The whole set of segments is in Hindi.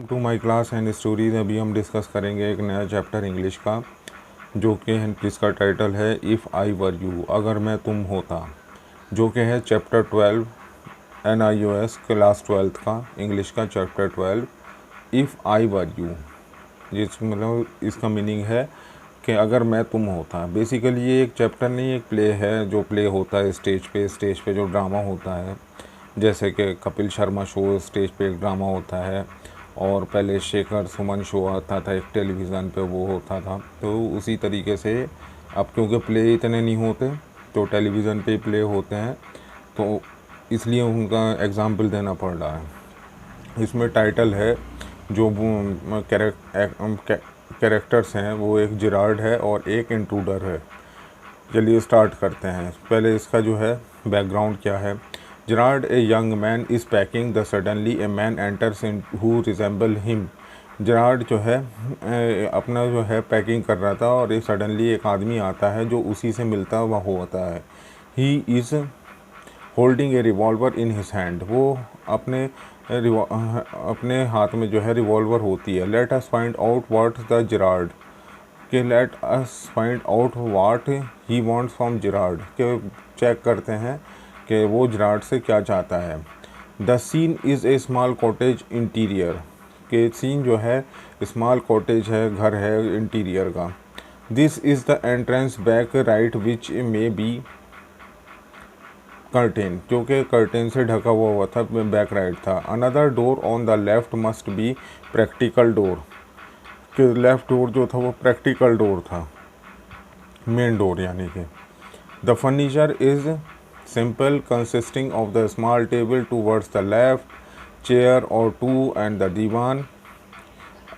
To my class and stories. अभी हम डिस्कस करेंगे एक नया चैप्टर इंग्लिश का, जो कि जिसका टाइटल है इफ़ आई वर यू, अगर मैं तुम होता, जो कि है चैप्टर 12 NIOS क्लास 12th का इंग्लिश का chapter 12 if I were you. जिस मतलब इसका मीनिंग है कि अगर मैं तुम होता। बेसिकली ये एक चैप्टर नहीं, एक प्ले है जो प्ले होता है स्टेज पे जो ड्रामा होता है, जैसे कि कपिल शर्मा शो स्टेज पे एक ड्रामा होता है, और पहले शेखर सुमन शो आता था एक टेलीविज़न पे, वो होता था। तो उसी तरीके से अब क्योंकि प्ले इतने नहीं होते तो टेलीविज़न पे प्ले होते हैं, तो इसलिए उनका एग्ज़ाम्पल देना पड़ रहा है। इसमें टाइटल है जो कैरेक्टर्स हैं वो एक जिरार्ड है और एक इंट्रूडर है। चलिए स्टार्ट करते हैं। पहले इसका जो है बैकग्राउंड क्या है। Gerrard a young man is packing the suddenly a man enters in who resemble him. Gerrard जो है अपना जो है पैकिंग कर रहा था और एक सडनली एक आदमी आता है जो उसी से मिलता हुआ होता है। He is holding a revolver in his hand. वो अपने हाथ में जो है रिवॉल्वर होती है। Let us find out what the Gerard, कि let us find out what he wants from Gerard, के चेक करते हैं कि वो जिरार्ड से क्या चाहता है। The scene is a small cottage interior, के सीन जो है स्मॉल कॉटेज है, घर है इंटीरियर का। This is the entrance back right which may be curtain, जो कि कर्टेन से ढका हुआ था, बैक राइट था। Another door on the left must be practical door, कि लेफ़्ट डोर जो था वो प्रैक्टिकल डोर था, मेन डोर यानी कि। The furniture is simple consisting of the small table towards the left, chair or two and the divan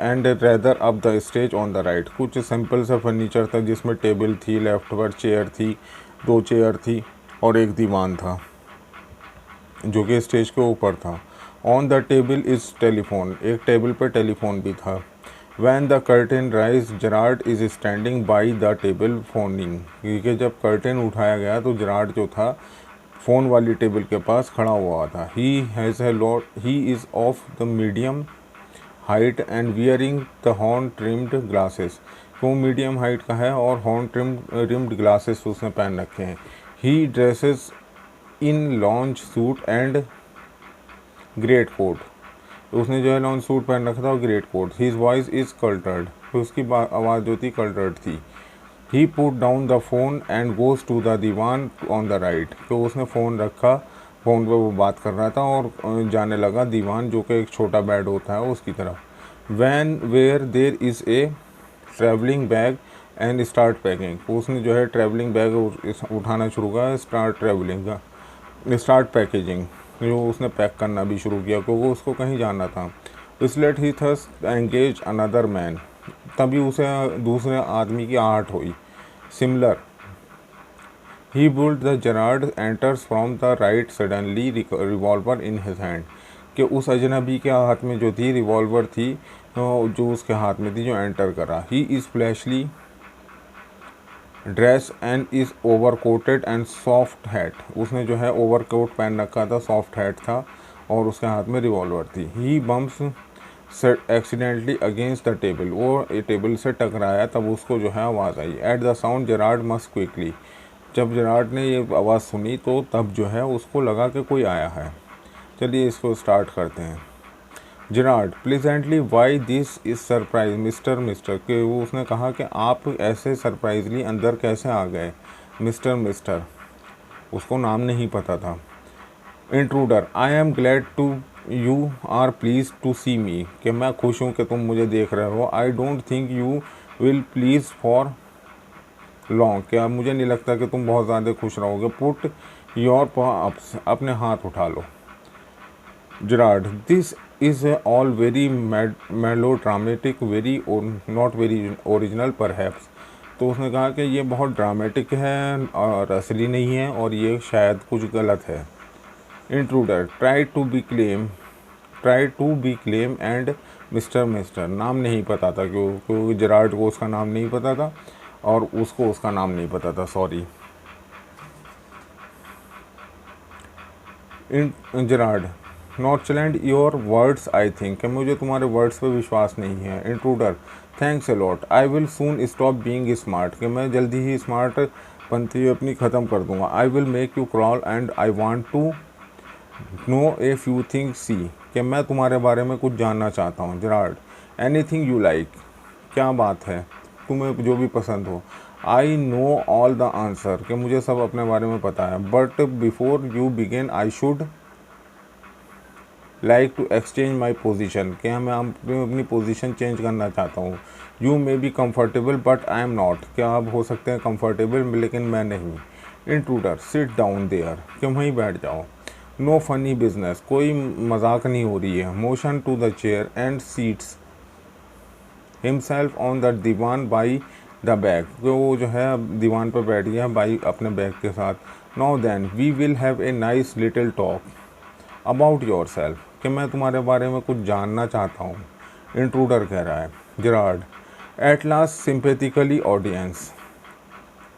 and rather up the stage on the right. कुछ सिंपल सा फर्नीचर था जिसमें टेबल थी, लेफ्ट पर चेयर थी, 2 चेयर थी और एक दीवान था जो कि स्टेज के ऊपर था। On the table is telephone, एक टेबल पर टेलीफोन भी था। When the curtain rise, Gerard is standing by the table phoning, क्योंकि जब कर्टेन उठाया गया तो जरार्ड जो था फ़ोन वाली टेबल के पास खड़ा हुआ था। He is of the medium height and wearing the horn trimmed glasses, वो मीडियम हाइट का है और हॉर्न रिम्ड ग्लासेस उसने पहन रखे हैं। He dresses in lounge suit and great coat, उसने जो है लॉन्ग सूट पहन रखा था और great coat. His voice is cultured, तो उसकी आवाज़ जो थी कल्टर्ड थी। He put down the phone and goes to the divan on the right, तो उसने फ़ोन रखा, फ़ोन पे वो बात कर रहा था और जाने लगा दीवान, जो कि एक छोटा बेड होता है, उसकी तरफ। When where there is a travelling bag and start packing, उसने जो है ट्रैवलिंग बैग उठाना शुरू किया, स्टार्ट पैकेजिंग, जो उसने पैक करना भी शुरू किया क्योंकि उसको कहीं जाना था। Is late he thus engage another man, तभी उसे दूसरे आदमी की आहट हुई। Similar he build the Gerard enters from the right suddenly revolver in his hand, कि उस अजनबी के हाथ में जो थी रिवॉल्वर थी, जो उसके हाथ में थी, जो एंटर करा। He is fleshly dress and is over coated and soft hat, उसने जो है ओवर कोट पहन रखा था, सॉफ्ट हैट था और उसके हाथ में रिवॉल्वर थी। He bumps accidentally against the table, वो टेबल से टकराया, तब उसको जो है आवाज़ आई। At the sound Gerard must quickly, जब जेरार्ड ने ये आवाज़ सुनी तो तब जो है उसको लगा कि कोई आया है। चलिए इसको स्टार्ट करते हैं। Gerard pleasantly why this is surprise mister, कि वो उसने कहा कि आप ऐसे सरप्राइजली अंदर कैसे आ गए। मिस्टर, उसको नाम नहीं पता था। Intruder I am glad to you are please to see me, कि मैं खुश हूँ कि तुम मुझे देख रहे हो। I don't think you will please for long, क्या मुझे नहीं लगता कि तुम बहुत ज़्यादा खुश रहोगे। पुट योर पॉ अप्स, अपने हाथ उठा लो। Gerard this is all very melodramatic, very not very original perhaps, तो उसने कहा कि ये बहुत ड्रामेटिक है और असली नहीं है और ये शायद कुछ गलत है। Intruder try to be claim and mister, नाम नहीं पता था, क्योंकि जेरार्ड को उसका नाम नहीं पता था और उसको उसका नाम नहीं पता था, sorry. Gerard not land your words I think, कि मुझे तुम्हारे वर्ड्स पे विश्वास नहीं है। Intruder thanks a lot, I will soon stop being smart, कि मैं जल्दी ही स्मार्ट बनती अपनी ख़त्म कर दूंगा। I will make you crawl and I want to know a few things see, कि मैं तुम्हारे बारे में कुछ जानना चाहता हूँ। जेरार्ड एनीथिंग यू लाइक, क्या बात है, तुम्हें जो भी पसंद हो। I know all the answer, कि मुझे सब अपने बारे में पता है। But before you begin I should like to exchange my position, क्या मैं अपनी पोजीशन चेंज करना चाहता हूँ। You may be comfortable but I am not, क्या आप हो सकते हैं कम्फर्टेबल लेकिन मैं नहीं। इंट्रूडर सिट डाउन देयर, कि वहीं बैठ जाओ। नो फनी बिजनेस, कोई मजाक नहीं हो रही है। Motion to the chair and seats himself on the divan by the bag, तो वो जो है दीवान पर बैठ गया बाई अपने बैग के साथ। Now then we will have a nice little talk about yourself, कि मैं तुम्हारे बारे में कुछ जानना चाहता हूँ। इंट्रूडर कह रहा है। Gerard at last sympathetically audience,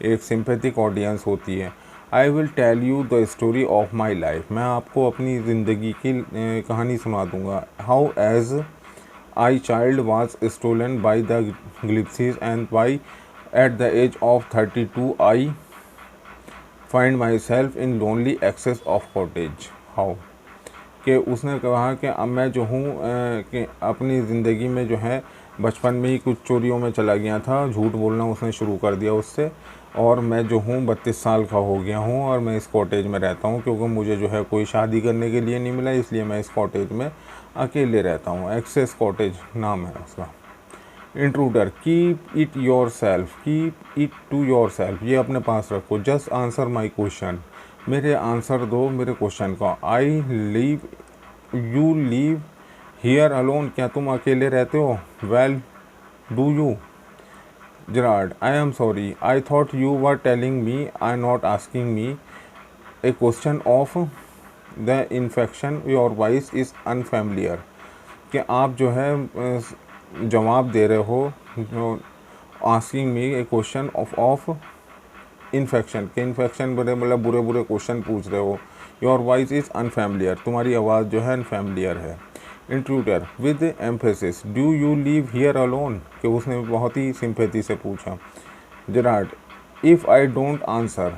एक सिंपैथिक ऑडियंस होती है। I will tell you the story of my life, मैं आपको अपनी ज़िंदगी की कहानी सुना दूँगा। How as I child was stolen by the gypsies and by at the age of 32 I find myself in lonely access of cottage. How, कि उसने कहा कि अब मैं जो हूँ कि अपनी ज़िंदगी में जो है बचपन में ही कुछ चोरियों में चला गया था, झूठ बोलना उसने शुरू कर दिया उससे, और मैं जो हूँ 32 साल का हो गया हूँ और मैं इस कॉटेज में रहता हूँ, क्योंकि मुझे जो है कोई शादी करने के लिए नहीं मिला, इसलिए मैं इस कॉटेज में अकेले रहता हूँ। एक्सेस कॉटेज नाम है उसका। Intruder keep it yourself, keep it to yourself, ये अपने पास रखो। जस्ट आंसर माई क्वेश्चन, मेरे आंसर दो मेरे क्वेश्चन का। I leave you leave here alone, क्या तुम अकेले रहते हो। Well do you. Gerard I am sorry, I thought you were telling me, I not asking me a question of the infection your voice is unfamiliar, कि आप जो है जवाब दे रहे हो asking me a question of infection, के इन्फेक्शन बड़े मतलब बुरे बुरे क्वेश्चन पूछ रहे हो। योर वॉइस इज़ अनफेमिलियर, तुम्हारी आवाज़ जो है अनफेमिलियर है। Intruder with emphasis do you leave here alone, कि उसने बहुत ही सिंपैथी से पूछा। Gerard if I don't answer,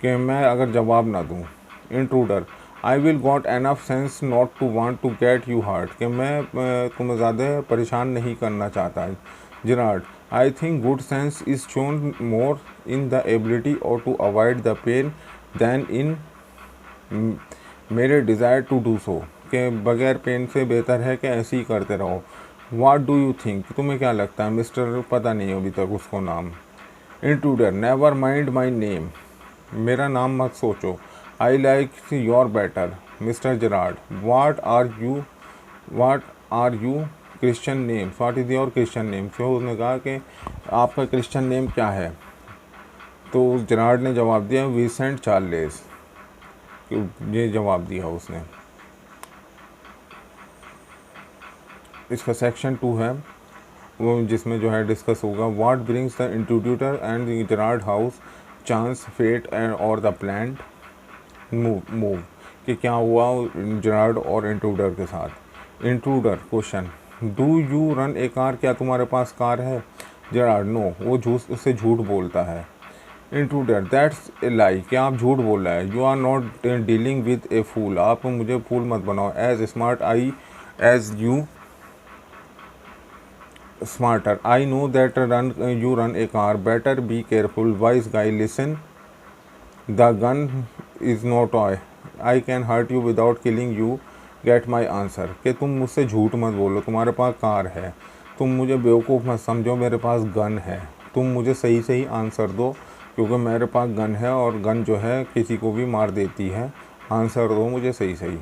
कि मैं अगर जवाब ना दूँ। Intruder I will got enough sense not to want to get you hurt, कि मैं तुम्हें ज़्यादा परेशान नहीं करना चाहता। Gerard I think good sense is shown more in the ability or to avoid the pain than in मेरे डिज़ायर टू डू सो, कि बगैर पेन से बेहतर है कि ऐसे ही करते रहो। वाट डू यू थिंक, तुम्हें क्या लगता है। मिस्टर पता नहीं अभी तक उसको नाम। Intruder never mind my name, मेरा नाम मत सोचो। I like your better mister Gerard. What are you Christian name, what is your Christian name. तो उसने कहा कि आपका क्रिश्चियन नेम क्या है। तो जेरार्ड ने जवाब दिया विसेंट चार्लेस, ये जवाब दिया उसने। इसका सेक्शन 2 है वो, जिसमें जो है डिस्कस होगा what brings the intruder and the Gerard house, chance, fate and और द प्लान्ड मूव, कि क्या हुआ जेरार्ड और इंट्रूडर के साथ। Intruder question do you run a car, क्या तुम्हारे पास कार है। जेरार्ड नो, वो उससे झूठ बोलता है। इंट्रूडर दैट्स ए लाई, क्या आप झूठ बोल रहे हैं। You are not dealing with a fool, आप मुझे फूल मत बनाओ। As smart I as you smarter, I know that you run a car, better be careful, wise guy, listen, the gun is no toy, I can hurt you without killing you, get my answer, कि तुम मुझसे झूठ मत बोलो, तुम्हारे पास कार है, तुम मुझे बेवकूफ़ मत समझो, मेरे पास गन है, तुम मुझे सही सही आंसर दो, क्योंकि मेरे पास गन है और गन जो है किसी को भी मार देती है। आंसर दो मुझे सही सही।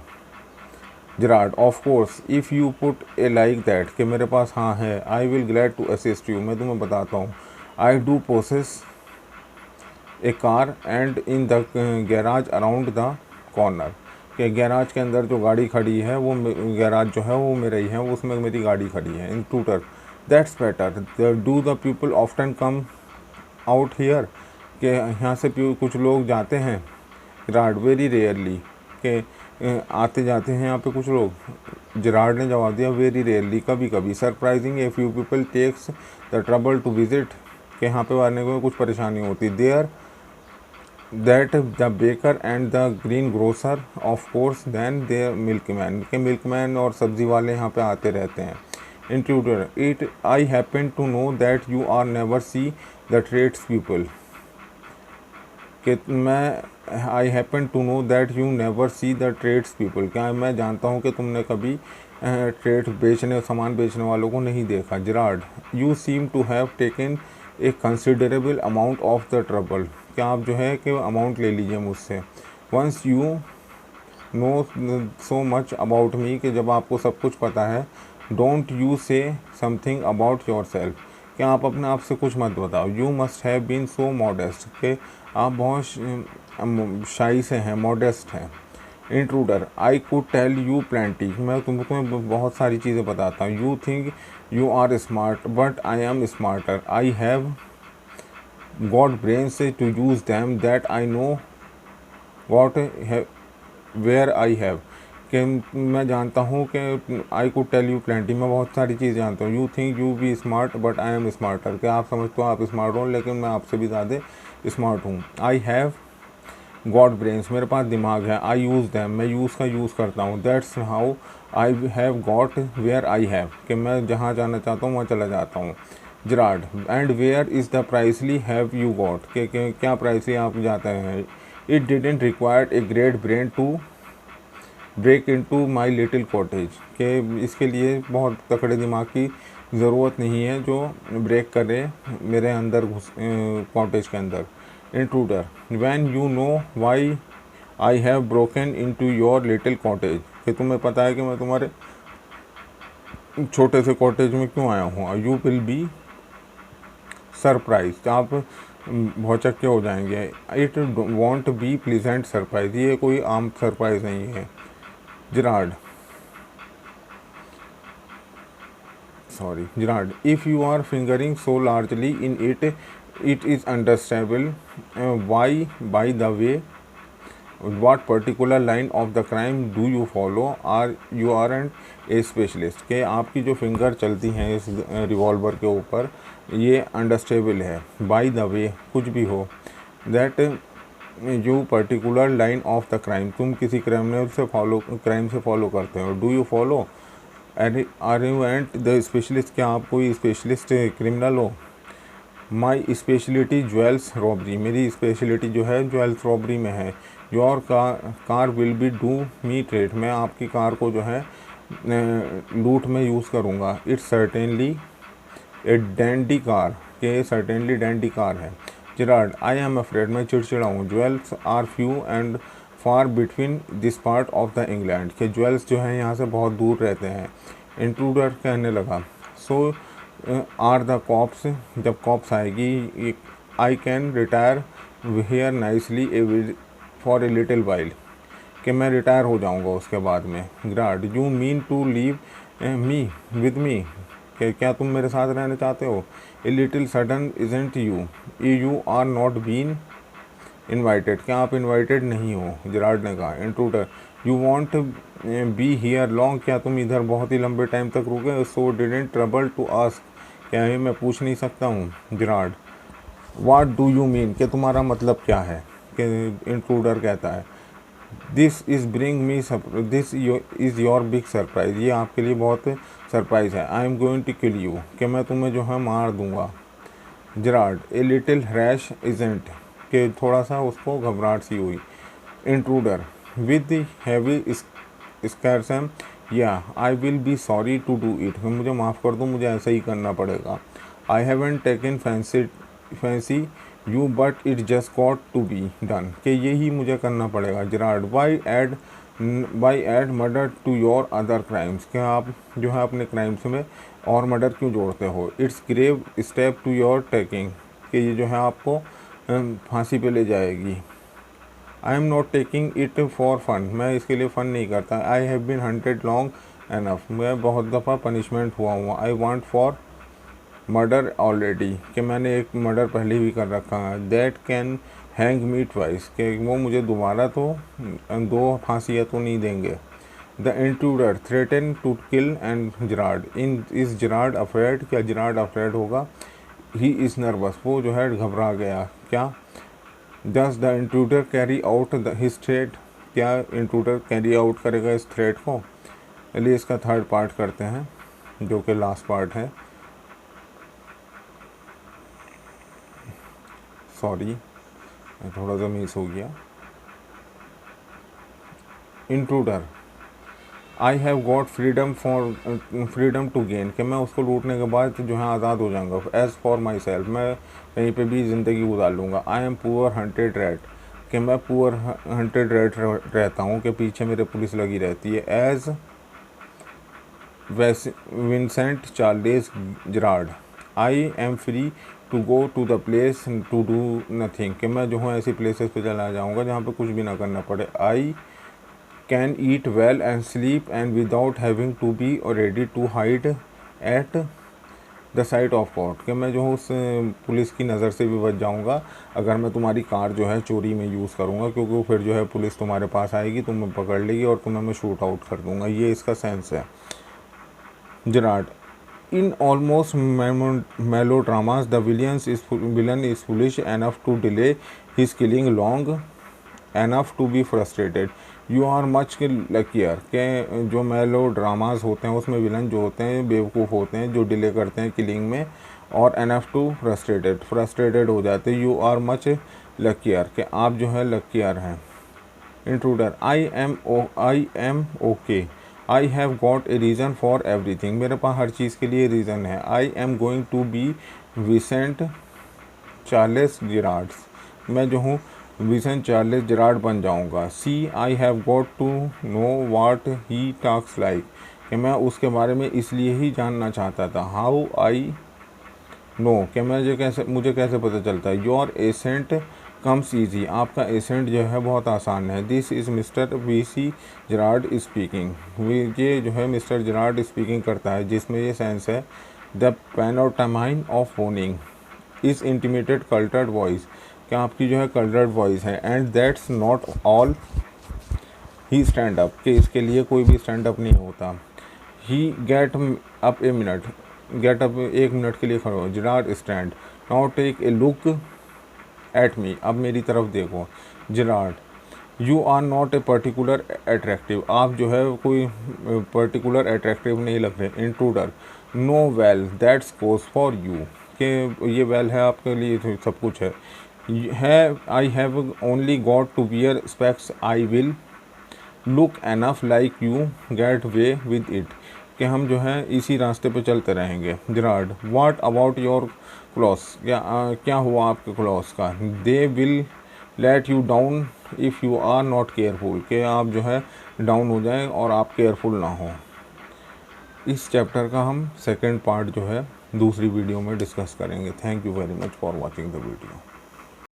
Gerard of course if you put a like that, कि मेरे पास हाँ है। I will glad to assist you, मैं तुम्हें बताता हूँ। I do possess a car and in the garage around the corner, कि गैराज के अंदर जो गाड़ी खड़ी है वो गैराज जो है वो मेरा ही है, उसमें मेरी गाड़ी खड़ी है। Intruder that's better, do the people often come out here, कि यहाँ से कुछ लोग जाते हैं। जेरार्ड वेरी रेयरली, कि आते जाते हैं यहाँ पे कुछ लोग। जिराड ने जवाब दिया, वेरी रेयरली, कभी कभी। Surprising a few people takes the trouble to visit, के यहाँ पे आने को कुछ परेशानी होती। There that the baker and the green grocer of course than there milkman, के मिल्कमैन और सब्जी वाले यहाँ पे आते रहते हैं। Intruder, it I happen to know that you are never see the trades people, कि मैं I happen to know that you never see the trades people, क्या मैं जानता हूँ कि तुमने कभी ट्रेड सामान बेचने वालों को नहीं देखा। Gerard, you seem to have taken a considerable amount of the trouble, क्या आप जो है कि अमाउंट ले लीजिए मुझसे। Once you know so much about me, कि जब आपको सब कुछ पता है। Don't you say something about yourself, क्या आप अपने आप से कुछ मत बताओ। You must have been so modest, के आप बहुत शाई से हैं, मॉडेस्ट हैं। Intruder, I could tell you plenty, मैं तुम्हें बहुत सारी चीज़ें बताता हूँ। You think you are smart but I am smarter, I have got brains to use them, that I know what where I have, कि मैं जानता हूँ कि I could tell you plenty, मैं बहुत सारी चीज़ जानता हूँ। You think you be smart but I am smarter, कि आप समझते हो आप स्मार्ट हो लेकिन मैं आपसे भी ज़्यादा स्मार्ट हूँ। आई हैव गॉड ब्रेन्स, मेरे पास दिमाग है। आई यूज़ दैम, मैं यूज़ का यूज़ करता हूँ। That's how I have got where I have, कि मैं जहाँ जाना चाहता हूँ वहाँ चला जाता हूँ। Gerard, and where is the प्राइसली हैव यू गॉट, के क्या प्राइसली आप जाते हैं। It didn't required a great brain to break into my little cottage, के इसके लिए बहुत तकड़े दिमाग की ज़रूरत नहीं है जो ब्रेक करे मेरे अंदर कॉटेज के अंदर। Intruder, when you know why I have broken into your little cottage, कि तुम्हें पता है कि मैं तुम्हारे छोटे से कॉटेज में क्यों आया हूँ। यू विल बी सरप्राइज, आप भौचक्के हो जाएंगे। It won't be pleasant surprise, ये कोई आम सरप्राइज नहीं है। Gerard, Gerard, if you are fingering so largely in it, it is understandable. Why, by the way, what particular line of the crime do you follow? Are you aren't a specialist, कि आपकी जो फिंगर चलती हैं इस रिवॉल्वर के ऊपर ये अंडरस्टेबल है। बाय द वे, कुछ भी हो। That you particular line of the crime, तुम किसी क्राइम से फॉलो करते हो। Do you follow, are you and the specialist, क्या आप कोई स्पेशलिस्ट क्रिमिनल हो। माई स्पेशलिटी ज्वेल्स रॉबरी, मेरी स्पेशलिटी जो है ज्वेल्स रॉबरी में है। Your car will be do me trade, मैं आपकी कार को जो है लूट में यूज़ करूँगा। It's certainly a dandy car, के सर्टेनली डैंडी कार है। जिराड, आई एम अफ्रेड, मैं चिड़चिड़ा हूँ। Jewels are few and far between this part of the England, के ज्वेल्स जो हैं यहाँ से बहुत दूर रहते हैं। इंट्रूडर कहने लगा, सो आर द कॉप्स, जब कॉप्स आएगी I can retire here nicely for a little while, कि मैं रिटायर हो जाऊँगा उसके बाद में। Gerard, you mean to leave me with me, कि क्या तुम मेरे साथ रहना चाहते हो। A little sudden isn't you are not been invited, क्या आप इन्वाइटेड नहीं हो। जिराड ने कहा। Intruder, you won't be here long, क्या तुम इधर बहुत ही लंबे टाइम तक रुके। So didn't trouble to ask, क्या ये मैं पूछ नहीं सकता हूँ। Gerard, what do you mean, कि तुम्हारा मतलब क्या है। कि इंट्रूडर कहता है, this is bring me this is your big surprise, ये आपके लिए बहुत सरप्राइज़ है। I am going to kill you, कि मैं तुम्हें जो है मार दूँगा। Gerard, a little rash isn't, कि थोड़ा सा उसको घबराहट सी हुई। इंट्रूडर, विद हैवी स्कैरसम, या I will be sorry to do it, मुझे माफ़ कर दो, मुझे ऐसा ही करना पड़ेगा। I haven't taken fancy you but it just got to be done, कि यही मुझे करना पड़ेगा। Gerard, why add murder to your other crimes, क्या आप जो है अपने क्राइम्स में और मर्डर क्यों जोड़ते हो। It's grave step to your taking, कि ये जो है आपको फांसी पे ले जाएगी। I am not taking it for fun, मैं इसके लिए फ़न नहीं करता। I have been hunted long enough, मैं बहुत दफ़ा पनिशमेंट हुआ हूँ। I want for murder already, कि मैंने एक मर्डर पहले भी कर रखा है। That can hang me twice, कि वो मुझे दोबारा तो 2 फांसियाँ तो नहीं देंगे। The intruder threaten to kill and Gerard, is Gerard afraid, क्या जराड अफ्रेड होगा। ही इज़ नर्वस, वो जो है घबरा गया। क्या does the intruder carry out his threat, क्या इंट्रूडर कैरी आउट करेगा इस थ्रेट को। चलिए इसका थर्ड पार्ट करते हैं जो कि लास्ट पार्ट है। सॉरी थोड़ा सा मिस हो गया। Intruder I have got freedom to gain, कि मैं उसको लूटने के बाद जो है आज़ाद हो जाऊंगा। एज़ फॉर माई सेल्फ, मैं कहीं पे भी ज़िंदगी गुजार लूँगा। I am poor hunted rat, कि मैं पुअर हंटेड रैट रहता हूँ, कि पीछे मेरे पुलिस लगी रहती है। As Vincent Charles Gerard, I am free to go to the place to do nothing, कि मैं जो हूँ ऐसी प्लेसेस पे चला जाऊँगा जहाँ पे कुछ भी ना करना पड़े। I can eat well and sleep and without having to be ready to hide at the sight of court, कि मैं जो हूँ उस पुलिस की नज़र से भी बच जाऊँगा अगर मैं तुम्हारी कार जो है चोरी में यूज़ करूँगा, क्योंकि वो फिर जो है पुलिस तुम्हारे पास आएगी, तुम्हें पकड़ लेगी और तुम्हें मैं शूट आउट कर दूँगा। ये इसका सेंस है। जराड in almost melodramas the villain is foolish enough to delay his killing long enough to be frustrated, you are much luckier, के जो मेलोड्रामास होते हैं उसमें विलन जो होते हैं बेवकूफ़ होते हैं जो डिले करते हैं किलिंग में, और enough to फ्रस्ट्रेटेड हो जाते हैं। you are much luckier, कि आप जो है लकियर हैं। Intruder I am okay, I have got a reason for everything, मेरे पास हर चीज़ के लिए रीज़न है। I am going to be Vincent Charles Gerard, मैं जो हूँ विसेंट चार्ल्स जराड बन जाऊँगा। See I have got to know what he talks like, कि मैं उसके बारे में इसलिए ही जानना चाहता था। हाउ आई नो, कि मुझे कैसे पता चलता है। योर एसेंट कम्स ईजी, आपका एसेंट जो है बहुत आसान है। This is mister V C. Gerard speaking, ये जो है मिस्टर जराड स्पीकिंग करता है, जिसमें ये सेंस है। The pantomime of phoning is intimated cultured voice, क्या आपकी जो है कल्चर्ड वॉइस है। And that's not all he stand up, कि इसके लिए कोई भी स्टैंड अप नहीं होता। He get up a minute, get up 1 minute के लिए खड़े हो। Gerard stand, now take a look at me, अब मेरी तरफ देखो। Gerard you are not a particular attractive, आप जो है कोई पर्टिकुलर अट्रैक्टिव नहीं लग रहे। Intruder no well that's goes for you, कि ये वेल है आपके लिए तो सब कुछ है। I have only got to wear specs, I will look enough like you get way with it, कि हम जो है इसी रास्ते पे चलते रहेंगे। जराड व्हाट अबाउट योर क्लॉथ्स, क्या हुआ आपके क्लॉथ्स का। They will let you down if you are not careful, कि आप जो है डाउन हो जाएं और आप केयरफुल ना हो। इस चैप्टर का हम सेकंड पार्ट जो है दूसरी वीडियो में डिस्कस करेंगे। Thank you very much for watching the video.